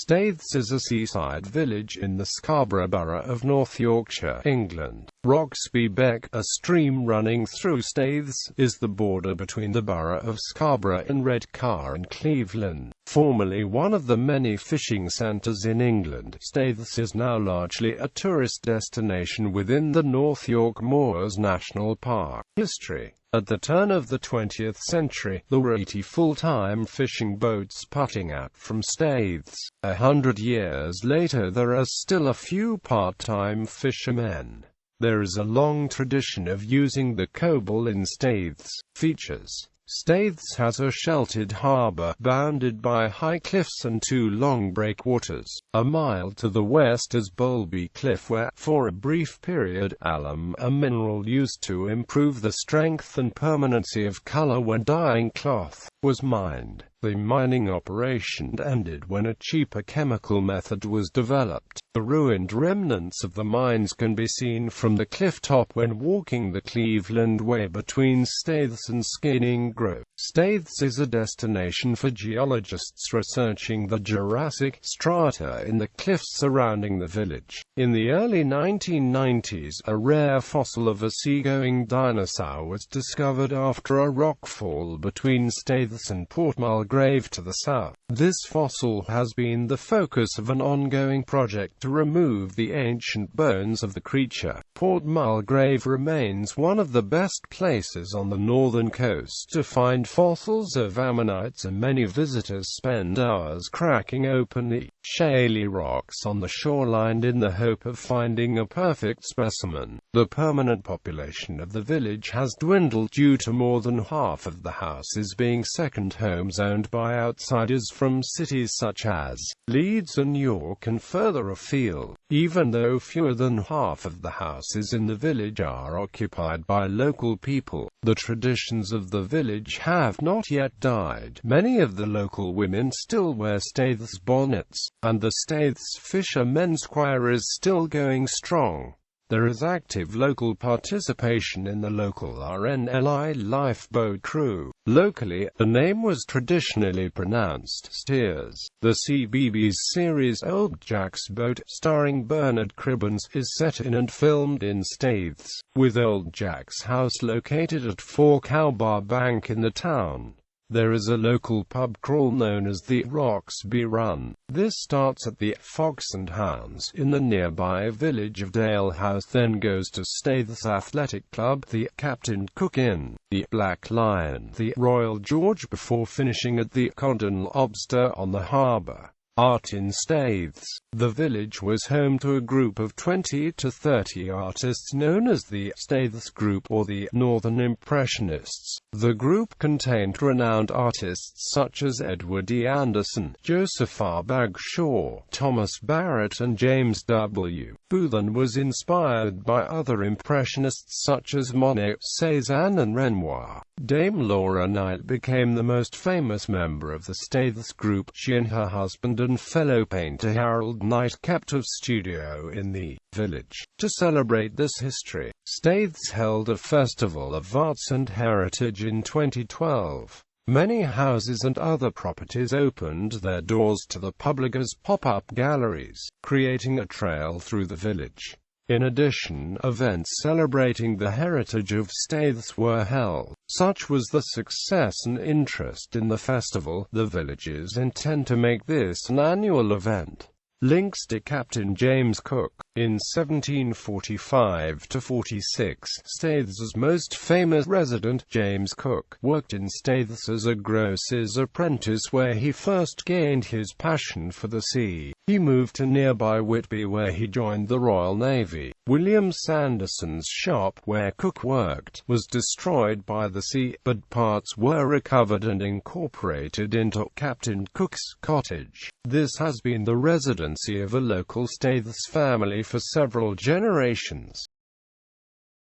Staithes is a seaside village in the Scarborough Borough of North Yorkshire, England.Roxby Beck, a stream running through Staithes, is the border between the Borough of Scarborough and Redcar and Cleveland. Formerly one of the many fishing centres in England, Staithes is now largely a tourist destination within the North York Moors National Park. History. At the turn of the 20th century, there were 80 full-time fishing boats putting out from Staithes. 100 years later there are still a few part-time fishermen. There is a long tradition of using the cobble in Staithes. Features. Staithes has a sheltered harbour, bounded by high cliffs and two long breakwaters. A mile to the west is Bowlby Cliff where, for a brief period, alum, a mineral used to improve the strength and permanency of colour when dyeing cloth, was mined. The mining operation ended when a cheaper chemical method was developed. The ruined remnants of the mines can be seen from the cliff top when walking the Cleveland Way between Staithes and Skidding Grove. Staithes is a destination for geologists researching the Jurassic strata in the cliffs surrounding the village. In the early 1990s, a rare fossil of a seagoing dinosaur was discovered after a rockfall between Staithes and Port Mulgrave to the south. This fossil has been the focus of an ongoing project to remove the ancient bones of the creature. Port Mulgrave remains one of the best places on the northern coast to find fossils of ammonites, and many visitors spend hours cracking open the shaly rocks on the shoreline in the hope of finding a perfect specimen. The permanent population of the village has dwindled due to more than half of the houses being second homes owned by outsiders from cities such as Leeds and York and further afield. Even though fewer than half of the houses in the village are occupied by local people, the traditions of the village have not yet died. Many of the local women still wear Staithes bonnets, and the Staithes Fishermen's Choir is still going strong. There is active local participation in the local RNLI lifeboat crew. Locally, the name was traditionally pronounced Steers. The CBeebies series Old Jack's Boat, starring Bernard Cribbins, is set in and filmed in Staithes, with Old Jack's house located at 4 Cowbar Bank in the town. There is a local pub crawl known as the Roxby Run. This starts at the Fox and Hounds in the nearby village of Dalehouse, then goes to Staithes Athletic Club, the Captain Cook Inn, the Black Lion, the Royal George, before finishing at the Codden Lobster on the harbour. Art in Staithes. The village was home to a group of 20 to 30 artists known as the Staithes Group or the Northern Impressionists. The group contained renowned artists such as Edward E. Anderson, Joseph R. Bagshaw, Thomas Barrett and James W. Booth, was inspired by other Impressionists such as Monet, Cézanne and Renoir. Dame Laura Knight became the most famous member of the Staithes Group. She and her husband and fellow painter Harold Knight kept a studio in the village. To celebrate this history, Staithes held a Festival of Arts and Heritage in 2012. Many houses and other properties opened their doors to the public as pop-up galleries, creating a trail through the village. In addition, events celebrating the heritage of Staithes were held. Such was the success and interest in the festival, the villagers intend to make this an annual event. Links to Captain James Cook. In 1745–46, Staithes' most famous resident, James Cook, worked in Staithes as a grocer's apprentice where he first gained his passion for the sea. He moved to nearby Whitby where he joined the Royal Navy. William Sanderson's shop, where Cook worked, was destroyed by the sea, but parts were recovered and incorporated into Captain Cook's cottage. This has been the residency of a local Staithes family for several generations.